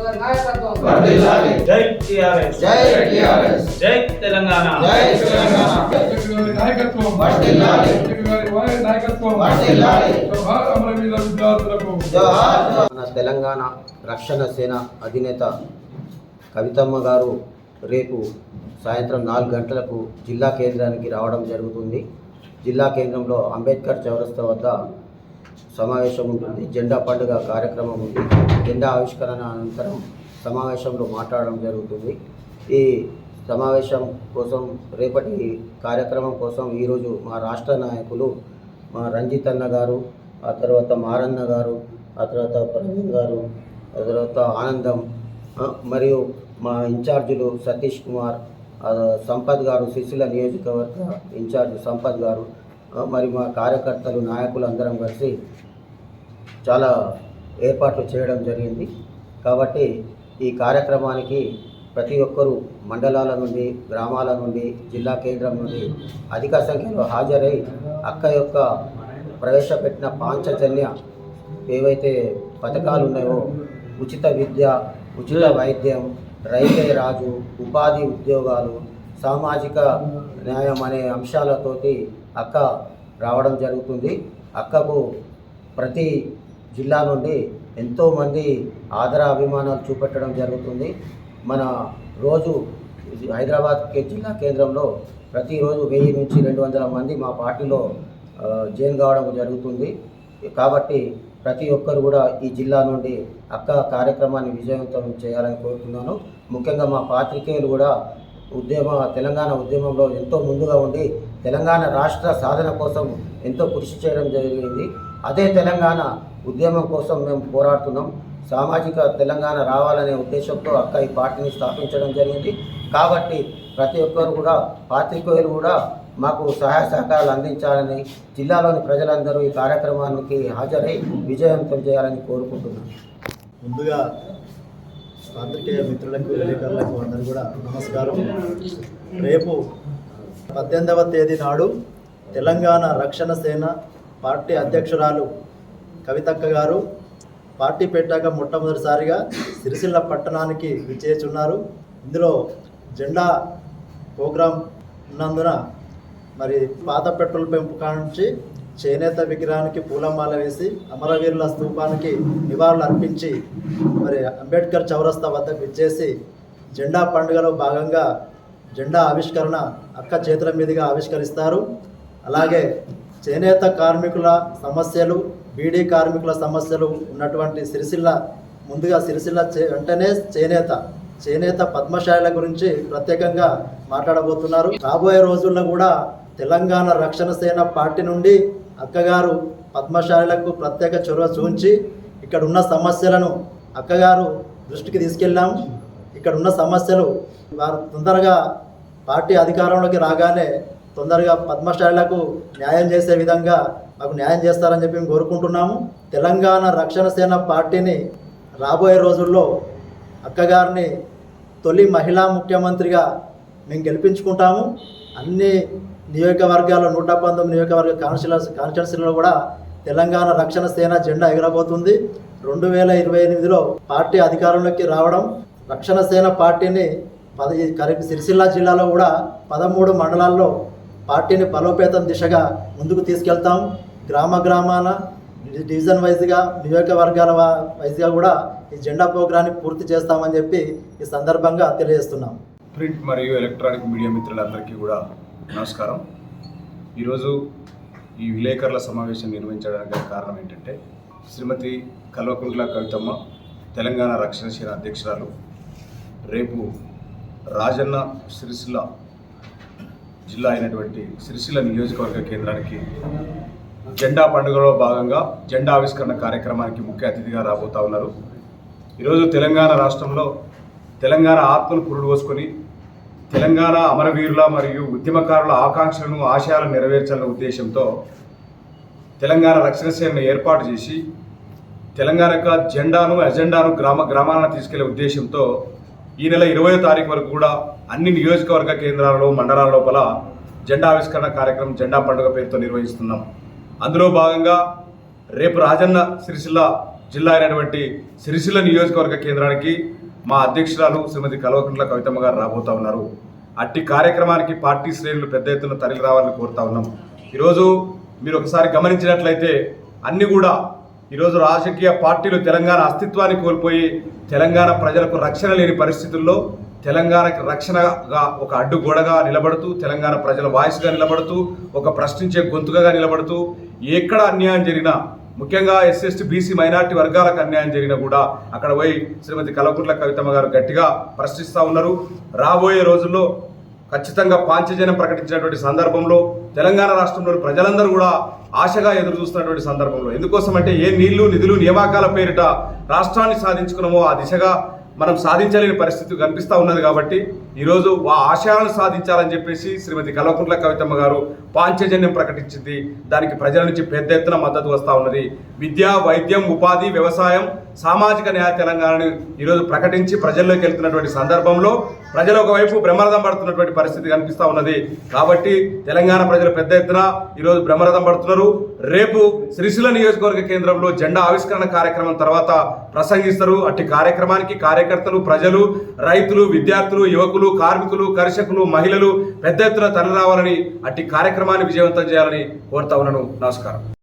గారి నాయకత్వం వర్ధిల్లాలి. జై టిఆర్ఎస్ జై టిఆర్ఎస్. జై తెలంగాణ. జై తెలంగాణ. నాయకత్వం వర్ధిల్లాలి. నాయకత్వం వర్ధిల్లాలి. జోహార్ అమరవీర విద్యార్థులకు. జోహార్. మన తెలంగాణ రక్షణ సేన అధినేత కవితమ్మ గారు రేపు సాయంత్రం 4 గంటలకు జిల్లా కేంద్రానికి రావడం జరుగుతుంది. జిల్లా కేంద్రంలో అంబేద్కర్ చౌరస్తా వద్ద సమావేశం ఉంటుంది. జెండా పండుగ కార్యక్రమం ఉంది. జెండా ఆవిష్కరణ అనంతరం సమావేశంలో మాట్లాడడం జరుగుతుంది. ఈ సమావేశం కోసం, రేపటి కార్యక్రమం కోసం ఈరోజు మా రాష్ట్ర నాయకులు మా రంజిత్ అన్న గారు, ఆ తర్వాత మారన్న గారు, ఆ తర్వాత ప్రవీణ్ గారు, ఆ తర్వాత ఆనందం, మరియు మా ఇన్ఛార్జీలు సతీష్ కుమార్, సంపత్ గారు, సిరిసిల్ల నియోజకవర్గ ఇన్ఛార్జ్ సంపత్ గారు, మరి మా కార్యకర్తలు, నాయకులు అందరం కలిసి చాలా ఏర్పాట్లు చేయడం జరిగింది. కాబట్టి ఈ కార్యక్రమానికి ప్రతి ఒక్కరూ మండలాల నుండి, గ్రామాల నుండి, జిల్లా కేంద్రం నుండి అధిక సంఖ్యలో హాజరై అక్క యొక్క ప్రవేశపెట్టిన పాంచజన్య ఏవైతే పథకాలు ఉన్నాయో, ఉచిత విద్య, ఉచిత వైద్యం, రైతే రాజు, ఉపాధి ఉద్యోగాలు, సామాజిక న్యాయం అనే అంశాలతోటి అక్క రావడం జరుగుతుంది. అక్కకు ప్రతి జిల్లా నుండి ఎంతోమంది ఆదర అభిమానాలు చూపెట్టడం జరుగుతుంది. మన రోజు హైదరాబాద్ జిల్లా కేంద్రంలో ప్రతిరోజు 1000 నుంచి 200 మంది మా పార్టీలో జాయిన్ కావడం జరుగుతుంది. కాబట్టి ప్రతి ఒక్కరు కూడా ఈ జిల్లా నుండి అక్క కార్యక్రమాన్ని విజయవంతం చేయాలని కోరుతున్నాను. ముఖ్యంగా మా పాత్రికేయులు కూడా తెలంగాణ ఉద్యమంలో ఎంతో ముందుగా ఉండి తెలంగాణ రాష్ట్ర సాధన కోసం ఎంతో కృషి చేయడం జరిగింది. అదే తెలంగాణ ఉద్యమం కోసం మేము పోరాడుతున్నాం. సామాజిక తెలంగాణ రావాలనే ఉద్దేశంతో అక్క ఈ పార్టీని స్థాపించడం జరిగింది. కాబట్టి ప్రతి ఒక్కరు కూడా, పాత్రికేయులు కూడా మాకు సహాయ సహకారాలు అందించాలని, జిల్లాలోని ప్రజలందరూ ఈ కార్యక్రమానికి హాజరై విజయవంతం చేయాలని కోరుకుంటున్నాను. ముందుగా పాత్రికేయ మిత్రులకు, విలేకరులకు అందరూ కూడా నమస్కారం. రేపు 18వ తేదీ నాడు తెలంగాణ రక్షణ సేన పార్టీ అధ్యక్షురాలు కవితక్క గారు పార్టీ పెట్టాక మొట్టమొదటిసారిగా సిరిసిల్ల పట్టణానికి విచ్చేస్తున్నారు. ఇందులో జెండా ప్రోగ్రాం ఉన్నందున మరి పాత పెట్రోల్ పంపు నుంచి చేనేత విగ్రహానికి పూలమాల వేసి అమరవీరుల స్తూపానికి నివాళులు అర్పించి మరి అంబేద్కర్ చౌరస్తా వద్దకు విచ్చేసి జెండా పండుగలో భాగంగా జెండా ఆవిష్కరణ అక్క చేతుల మీదుగా ఆవిష్కరిస్తారు. అలాగే చేనేత కార్మికుల సమస్యలు, బీడీ కార్మికుల సమస్యలు ఉన్నటువంటి సిరిసిల్ల అంటేనే చేనేత పద్మశాలిల గురించి ప్రత్యేకంగా మాట్లాడబోతున్నారు. రాబోయే రోజుల్లో కూడా తెలంగాణ రక్షణ సేన పార్టీ నుండి అక్కగారు పద్మశాలిలకు ప్రత్యేక చొరవ చూంచి ఇక్కడ ఉన్న సమస్యలను అక్కగారు దృష్టికి తీసుకెళ్ళాం. ఇక్కడ ఉన్న సమస్యలు వారు తొందరగా పార్టీ అధికారంలోకి రాగానే తొందరగా పద్మశాలిలకు న్యాయం చేసే విధంగా మాకు న్యాయం చేస్తారని చెప్పి మేము కోరుకుంటున్నాము. తెలంగాణ రక్షణ సేన పార్టీని రాబోయే రోజుల్లో అక్కగారిని తొలి మహిళా ముఖ్యమంత్రిగా మేము గెలిపించుకుంటాము. అన్ని నియోజకవర్గాల్లో 119 నియోజకవర్గ కాన్స్టిట్యున్సీలలో కూడా తెలంగాణ రక్షణ సేన జెండా ఎగరబోతుంది. 2028లో పార్టీ అధికారంలోకి రావడం, రక్షణ సేన పార్టీని సిరిసిల్ల జిల్లాలో కూడా 13 మండలాల్లో పార్టీని బలోపేతం దిశగా ముందుకు తీసుకెళ్తాం. గ్రామాన డివిజన్ వైజ్గా, నియోజకవర్గాల వైజ్గా కూడా ఈ జెండా ప్రోగ్రాన్ని పూర్తి చేస్తామని చెప్పి ఈ సందర్భంగా తెలియజేస్తున్నాం. ప్రింట్ మరియు ఎలక్ట్రానిక్ మీడియా మిత్రులందరికీ కూడా నమస్కారం. ఈరోజు ఈ విలేకరుల సమావేశం నిర్వహించడానికి కారణం ఏంటంటే, శ్రీమతి కల్వకుంట్ల కవితమ్మ తెలంగాణ రక్షణ సేన అధ్యక్షురాలు రేపు రాజన్న సిరిసిల్ల జిల్లా అయినటువంటి సిరిసిల్ల నియోజకవర్గ కేంద్రానికి జెండా పండుగలో భాగంగా జెండా ఆవిష్కరణ కార్యక్రమానికి ముఖ్య అతిథిగా రాబోతా ఉన్నారు. ఈరోజు తెలంగాణ రాష్ట్రంలో తెలంగాణ ఆత్మను పురుడు పోసుకొని తెలంగాణ అమరవీరుల మరియు ఉద్యమకారుల ఆకాంక్షలను, ఆశయాలను నెరవేర్చాలనే ఉద్దేశంతో తెలంగాణ రక్షణ సేనను ఏర్పాటు చేసి తెలంగాణ యొక్క జెండాను, ఎజెండాను గ్రామాలను తీసుకెళ్లే ఉద్దేశంతో ఈ నెల 20వ తారీఖు వరకు కూడా అన్ని నియోజకవర్గ కేంద్రాలలో, మండలాల లోపల జెండా ఆవిష్కరణ కార్యక్రమం జెండా పండుగ పేరుతో నిర్వహిస్తున్నాం. అందులో భాగంగా రేపు రాజన్న సిరిసిల్ల జిల్లా అయినటువంటి సిరిసిల్ల నియోజకవర్గ కేంద్రానికి మా అధ్యక్షురాలు శ్రీమతి కల్వకుంట్ల కవితమ్మ గారు రాబోతా ఉన్నారు. అట్టి కార్యక్రమానికి పార్టీ శ్రేణులు పెద్ద ఎత్తున తరలి రావాలని కోరుతా ఉన్నాం. ఈరోజు మీరు ఒకసారి గమనించినట్లయితే అన్ని కూడా ఈరోజు రాజకీయ పార్టీలు తెలంగాణ అస్తిత్వాన్ని కోల్పోయి తెలంగాణ ప్రజలకు రక్షణ లేని పరిస్థితుల్లో తెలంగాణకి రక్షణగా ఒక అడ్డుగోడగా నిలబడుతూ తెలంగాణ ప్రజల వాయిస్గా నిలబడుతూ ఒక ప్రశ్నించే గొంతుకగా నిలబడుతూ ఎక్కడ అన్యాయం జరిగినా ముఖ్యంగా ఎస్సీ బీసీ మైనార్టీ వర్గాలకు అన్యాయం జరిగినా కూడా అక్కడ పోయి శ్రీమతి కల్వకుంట్ల కవితమ్మ గారు గట్టిగా ప్రశ్నిస్తూ ఉన్నారు. రాబోయే రోజుల్లో ఖచ్చితంగా పాంచజన్యం ప్రకటించినటువంటి సందర్భంలో తెలంగాణ రాష్ట్రంలోని ప్రజలందరూ కూడా ఆశగా ఎదురు చూస్తున్నటువంటి సందర్భంలో ఎందుకోసం అంటే ఏ నీళ్లు నిధులు నియామకాల పేరిట రాష్ట్రాన్ని సాధించుకున్నామో ఆ దిశగా మనం సాధించలేని పరిస్థితి కనిపిస్తూ ఉన్నది. కాబట్టి ఈరోజు ఆ ఆశయాలను సాధించాలని చెప్పేసి శ్రీమతి కల్వకుంట్ల కవితమ్మ గారు పాంచజన్యం ప్రకటించింది. దానికి ప్రజల నుంచి పెద్ద ఎత్తున మద్దతు వస్తూ ఉన్నది. విద్య, వైద్యం, ఉపాధి, వ్యవసాయం, సామాజిక న్యాయ తెలంగాణను ఈరోజు ప్రకటించి ప్రజల్లోకి వెళ్తున్నటువంటి సందర్భంలో ప్రజలు ఒకవైపు బ్రహ్మరథం పడుతున్నటువంటి పరిస్థితి కనిపిస్తూ ఉన్నది. కాబట్టి తెలంగాణ ప్రజలు పెద్ద ఎత్తున ఈరోజు బ్రహ్మరథం పడుతున్నారు. రేపు సిరిసిల్ల నియోజకవర్గ కేంద్రంలో జెండా ఆవిష్కరణ కార్యక్రమం తర్వాత ప్రసంగిస్తారు. అట్టి కార్యక్రమానికి కార్యకర్తలు, ప్రజలు, రైతులు, విద్యార్థులు, యువకులు, కార్మికులు, కర్షకులు, మహిళలు పెద్ద ఎత్తున తరలి రావాలని అట్టి కార్యక్రమాన్ని విజయవంతం చేయాలని కోరుతా ఉన్నాను. నమస్కారం.